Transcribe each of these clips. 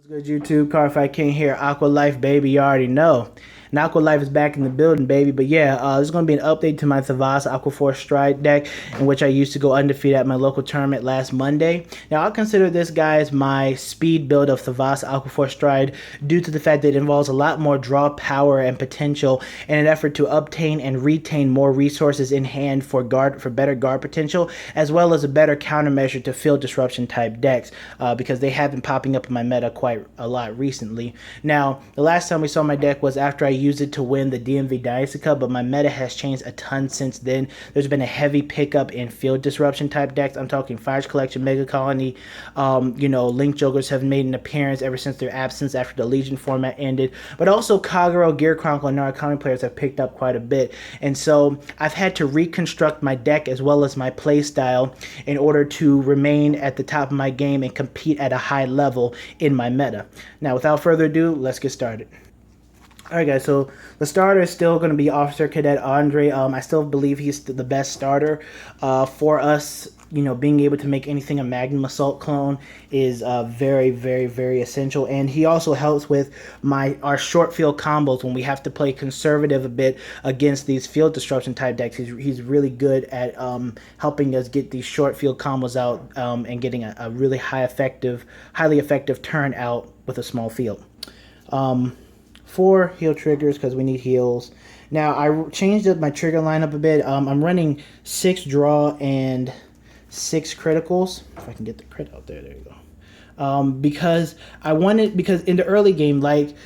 What's good, YouTube? Car Fight King here. AQUA Life Baby, you already know. And AQUA Life is back in the building, baby. But yeah, this is going to be an update to my Thavas Aqua Force Stride deck, in which I used to go undefeated at my local tournament last Monday. Now, I consider this, guys, my speed build of Thavas Aqua Force Stride due to the fact that it involves a lot more draw power and potential in an effort to obtain and retain more resources in hand for better guard potential, as well as a better countermeasure to field disruption type decks, because they have been popping up in my meta quite a lot recently. Now, the last time we saw my deck was after I used it to win the DMV Dynasty Cup, but my meta has changed a ton since then. There's been a heavy pickup in field disruption type decks. I'm talking Fires Collection, Mega Colony. Link Jokers have made an appearance ever since their absence after the Legion format ended. But also Kagero, Gear Chronicle, and Narcomic players have picked up quite a bit. And so I've had to reconstruct my deck as well as my play style in order to remain at the top of my game and compete at a high level in my meta. Now, without further ado, let's get started. Alright, guys, so the starter is still going to be Officer Cadet Andrei. I still believe he's the best starter for us. Being able to make anything a Magnum Assault clone is very, very, very essential. And he also helps with our short field combos when we have to play conservative a bit against these field disruption type decks. He's really good at helping us get these short field combos out and getting a really highly effective turn out with a small field. 4 heal triggers because we need heals. Now, I changed up my trigger lineup a bit. I'm running 6 draw and 6 criticals. If I can get the crit out there, there you go. Because in the early game, like,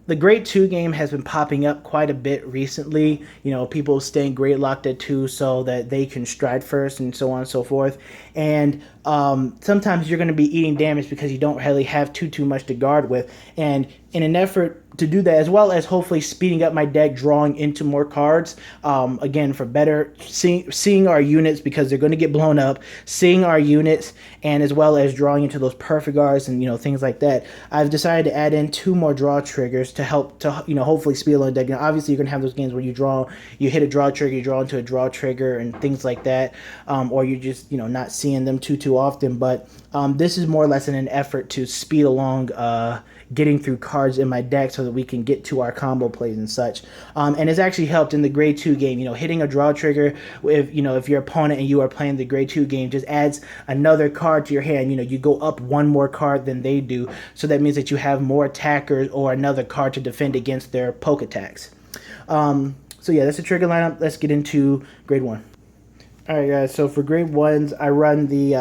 the Grade 2 game has been popping up quite a bit recently. People staying grade locked at 2 so that they can stride first and so on and so forth. And sometimes you're going to be eating damage because you don't really have too much to guard with. And in an effort to do that, as well as hopefully speeding up my deck, drawing into more cards, again, for better seeing our units, because they're going to get blown up, seeing our units, and as well as drawing into those perfect guards and things like that, I've decided to add in 2 more draw triggers to help to hopefully speed along the deck. Obviously, you're going to have those games where you hit a draw trigger, you draw into a draw trigger and things like that, or you're just not seeing them too often. But this is more or less in an effort to speed along getting through cards in my deck so that we can get to our combo plays and such. And it's actually helped in the Grade 2 game. Hitting a draw trigger if your opponent and you are playing the Grade 2 game just adds another card to your hand. You go up 1 more card than they do, so that means that you have more attackers or another card to defend against their poke attacks. So yeah, that's the trigger lineup. Let's get into Grade 1. Alright, guys, so for Grade 1s, I run the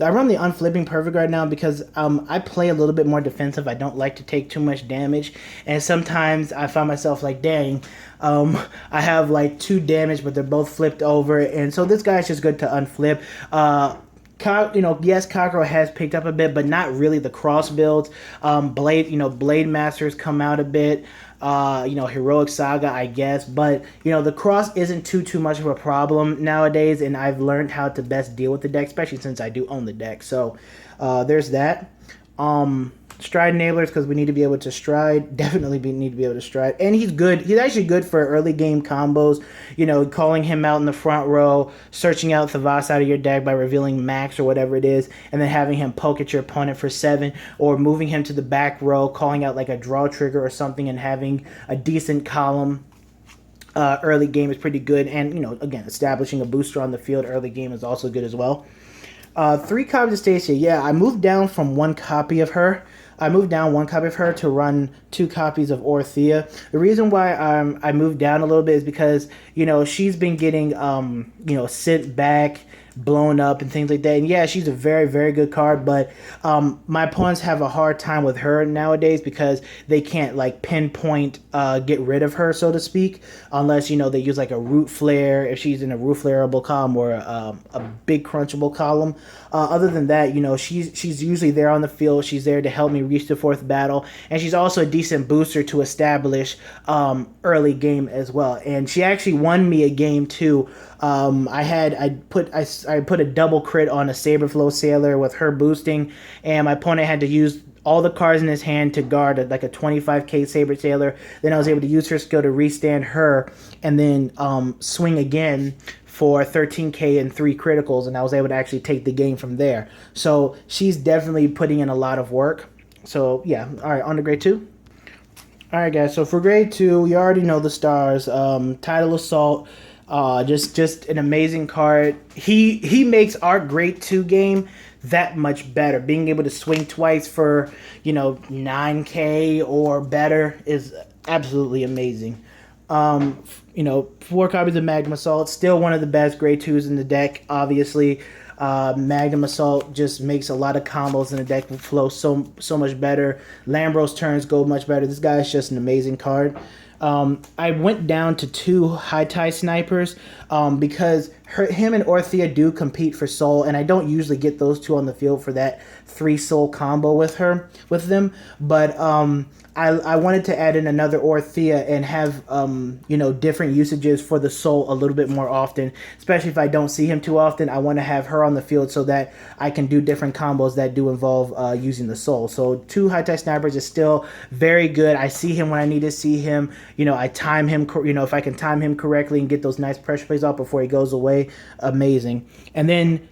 Unflipping Perfect right now because I play a little bit more defensive. I don't like to take too much damage, and sometimes I find myself like, dang, I have like 2 damage, but they're both flipped over, and so this guy's just good to unflip. Yes, Kagero has picked up a bit, but not really the cross builds. Blade Masters come out a bit. Heroic Saga, I guess, but the cross isn't too much of a problem nowadays, and I've learned how to best deal with the deck, especially since I do own the deck. So there's that. Stride enablers, because we need to be able to stride. Definitely need to be able to stride. And he's good. He's actually good for early game combos. Calling him out in the front row, searching out Thavas out of your deck by revealing Max or whatever it is, and then having him poke at your opponent for 7, or moving him to the back row, calling out like a draw trigger or something, and having a decent column. Early game is pretty good. And, again, establishing a booster on the field early game is also good as well. 3 copies of Stacia. Yeah, I moved down from 1 copy of her. I moved down 1 copy of her to run 2 copies of Orthia. The reason why I moved down a little bit is because, she's been getting, sent back, blown up, and things like that. And yeah, she's a very, very good card, but my opponents have a hard time with her nowadays because they can't like pinpoint get rid of her, so to speak, unless they use like a root flare if she's in a root flareable column or a big crunchable column. Other than that, she's usually there on the field. She's there to help me reach the 4th battle, and she's also a decent booster to establish early game as well. And she actually won me a game too. I put a double crit on a Sabre Flow Sailor with her boosting, and my opponent had to use all the cards in his hand to guard like a 25k Sabre Sailor. Then I was able to use her skill to restand her, and then swing again for 13k and 3 criticals, and I was able to actually take the game from there. So she's definitely putting in a lot of work. So yeah, all right, on to grade 2. All right, guys. So for grade 2, you already know the stars. Tidal Assault, just an amazing card. He makes our grade 2 game that much better. Being able to swing twice for 9k or better is absolutely amazing. 4 copies of Magnum Assault, still one of the best grade 2s in the deck. Obviously, Magnum Assault just makes a lot of combos in the deck flow so much better. Lambros turns go much better. This guy is just an amazing card. I went down to 2 high tie snipers because him and Orthia do compete for soul, and I don't usually get those 2 on the field for that 3 soul combo with them. But I wanted to add in another Orthia and have different usages for the soul a little bit more often, especially if I don't see him too often. I want to have her on the field so that I can do different combos that do involve using the soul. So 2 high tie snipers is still very good. I see him when I need to see him. I time him. If I can time him correctly and get those nice pressure plays off before he goes away, amazing. And then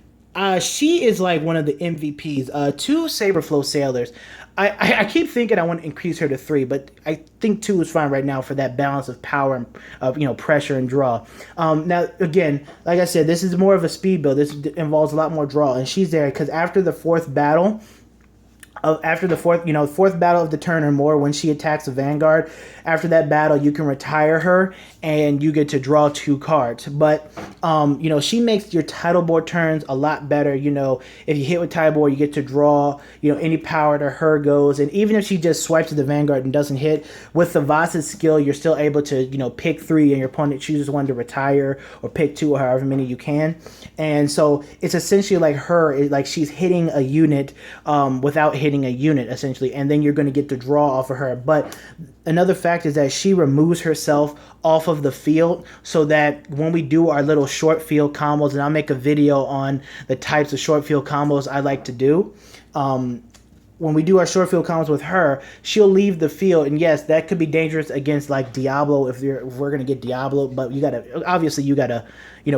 she is like one of the MVPs. 2 Sabre Flow Sailors. I keep thinking I want to increase her to 3, but I think 2 is fine right now for that balance of power and pressure and draw. Now again, like I said, this is more of a speed build. This involves a lot more draw, and she's there because after the 4th battle. After the fourth battle of the turn or more, when she attacks a Vanguard, after that battle, you can retire her and you get to draw 2 cards. But, she makes your Tidal Bore turns a lot better. If you hit with Tidal Bore, you get to draw, any power to her goes. And even if she just swipes to the Vanguard and doesn't hit, with Thavas' skill, you're still able to, pick 3 and your opponent chooses one to retire or pick 2 or however many you can. And so it's essentially like like she's hitting a unit without hitting a unit essentially, and then you're going to get to draw off of her. But another fact is that she removes herself off of the field so that when we do our little short field combos, and I'll make a video on the types of short field combos I like to do, when we do our short field combos with her, she'll leave the field, and yes, that could be dangerous against like Diablo if we're gonna get Diablo, but you gotta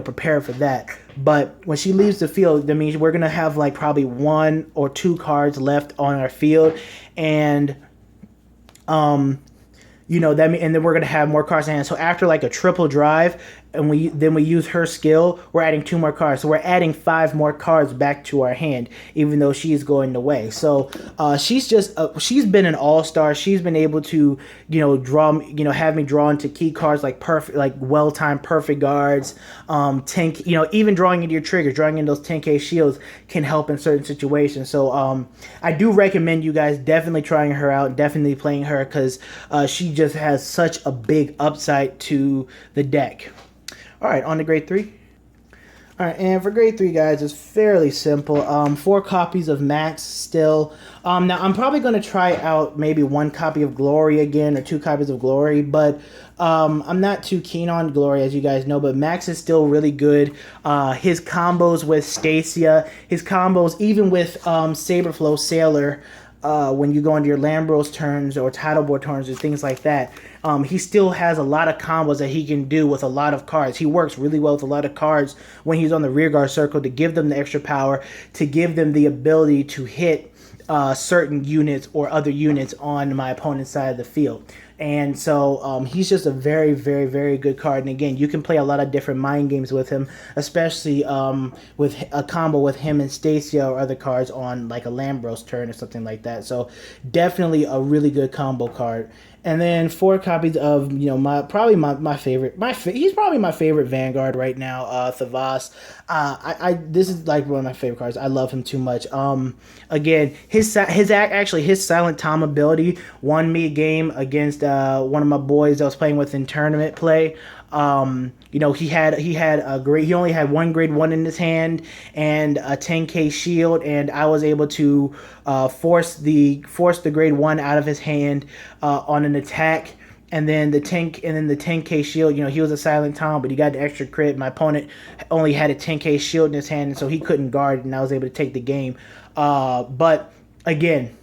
prepare for that. But when she leaves the field, that means we're gonna have like probably 1 or 2 cards left on our field, and and then we're gonna have more cards in hand. So after like a triple drive, and we use her skill, we're adding 2 more cards. So we're adding 5 more cards back to our hand, even though she's going away. So she's been an all-star. She's been able to draw, have me draw into key cards like perfect, like well-timed perfect guards, 10, even drawing into your triggers, drawing in those 10k shields can help in certain situations. So I do recommend you guys definitely trying her out, definitely playing her, because she just has such a big upside to the deck. All right, on to grade 3. All right, and for grade 3, guys, it's fairly simple. 4 copies of Max still. Now, I'm probably going to try out maybe 1 copy of Glory again or 2 copies of Glory, but I'm not too keen on Glory, as you guys know, but Max is still really good. His combos with Stacia, his combos even with Sabre Flow Sailor, when you go into your Lambros turns or Tidal Bore turns or things like that, he still has a lot of combos that he can do with a lot of cards. He works really well with a lot of cards when he's on the rear guard circle to give them the extra power, to give them the ability to hit certain units or other units on my opponent's side of the field. And so he's just a very, very, very good card. And again, you can play a lot of different mind games with him, especially with a combo with him and Stacia or other cards on like a Lambros turn or something like that. So definitely a really good combo card. And then 4 copies of, my favorite. He's probably my favorite Vanguard right now, Thavas. This is like one of my favorite cards. I love him too much. Again, his Silent Tom ability won me a game against one of my boys I was playing with in tournament play. He only had 1 grade 1 in his hand and a 10k shield, and I was able to force the grade 1 out of his hand on an attack. And then the 10k shield, he was a Silent Tom, but he got the extra crit. My opponent only had a 10k shield in his hand, and so he couldn't guard, and I was able to take the game. But again,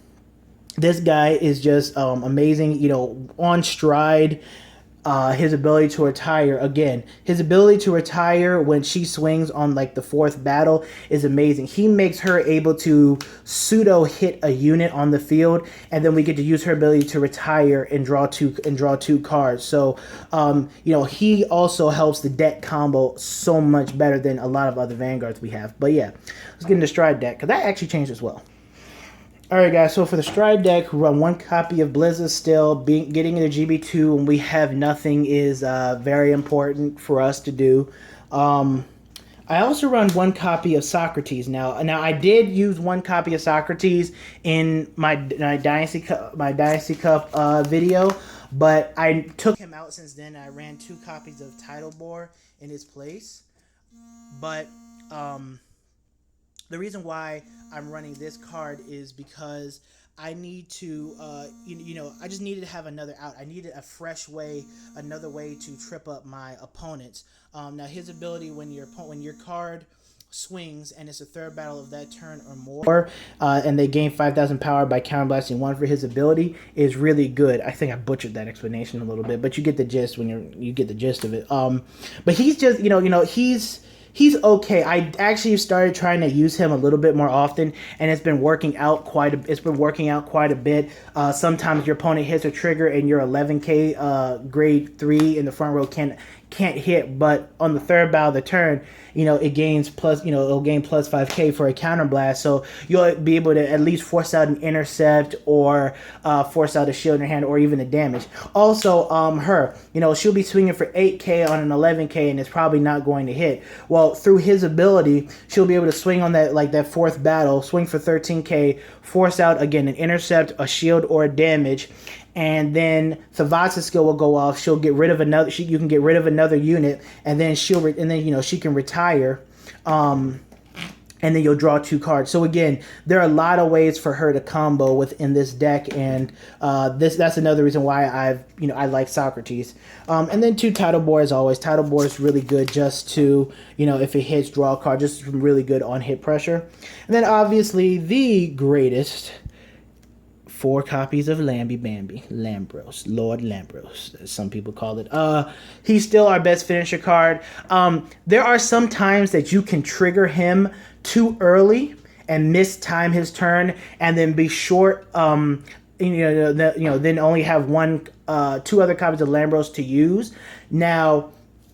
this guy is just amazing. On stride, his ability to retire, again, his ability to retire when she swings on like the 4th battle is amazing. He makes her able to pseudo hit a unit on the field, and then we get to use her ability to retire and draw two cards. So you know, he also helps the deck combo so much better than a lot of other Vanguards we have. But yeah, let's get into Stride deck, because that actually changed as well. Alright guys, so for the Stride deck, we run 1 copy of Blizza still. Getting into GB2 when we have nothing is very important for us to do. I also run 1 copy of Socrates now. I did use 1 copy of Socrates in my Dynasty Cup video, but I took him out since then. I ran 2 copies of Tidal Bore in his place. But the reason why I'm running this card is because I need to, you know, I just needed to have another out. I needed a fresh way, another way to trip up my opponents. Now his ability when your card swings and it's the 3rd battle of that turn or more, and they gain 5,000 power by counterblasting 1 for his ability is really good. I think I butchered that explanation a little bit, but you get the gist when you get the gist of it. But he's just, you know, he's okay. I actually started trying to use him a little bit more often, and it's been working out quite a bit. Sometimes your opponent hits a trigger and your 11k grade 3 in the front row can't hit, but on the 3rd battle of the turn, you know, it gains plus, you know, it'll gain plus 5k for a counterblast, so you'll be able to at least force out an intercept or force out a shield in your hand or even a damage. Also, her, you know, she'll be swinging for 8k on an 11k and it's probably not going to hit. Well, through his ability, she'll be able to swing on that, like that 4th battle, swing for 13k, force out again an intercept, a shield, or a damage. And then Thavas' skill will go off. She'll get rid of another. You can get rid of another unit, and then you know, she can retire, and then you'll draw 2 cards. So again, there are a lot of ways for her to combo within this deck, and that's another reason why I like Socrates. And then 2 Tidal Bore as always. Tidal Bore is really good just to, you know, if it hits, draw a card. Just really good on hit pressure. And then obviously the greatest. 4 copies of Lamby Bamby, Lambros, Lord Lambros, as some people call it. He's still our best finisher card. There are some times that you can trigger him too early and mistime his turn, and then be short. Then only have 2 other copies of Lambros to use. Now,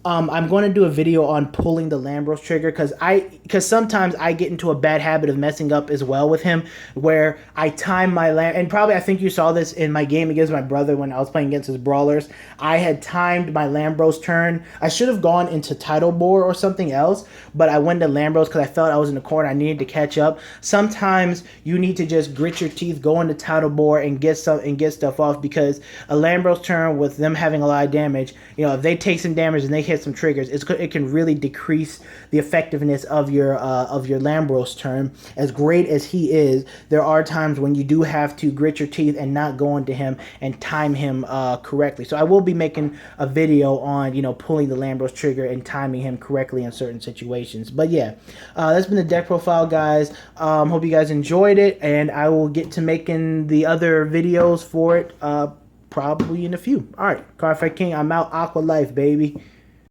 I'm going to do a video on pulling the Lambros trigger because sometimes I get into a bad habit of messing up as well with him, where I time my and probably I think you saw this in my game against my brother when I was playing against his brawlers. I had timed my Lambros turn. I should have gone into Tidal Bore or something else, but I went to Lambros because I felt I was in the corner. I needed to catch up. Sometimes you need to just grit your teeth, go into Tidal Bore and get stuff off, because a Lambros turn with them having a lot of damage, you know, if they take some damage and they hit some triggers, it can really decrease the effectiveness of your Lambros turn. As great as he is, there are times when you do have to grit your teeth and not go into him and time him correctly. So I will be making a video on, you know, pulling the Lambros trigger and timing him correctly in certain situations. But yeah, that's been the deck profile, guys. Hope you guys enjoyed it, and I will get to making the other videos for it probably in a few. All right, Cardfight King, I'm out. AQUA Life, baby.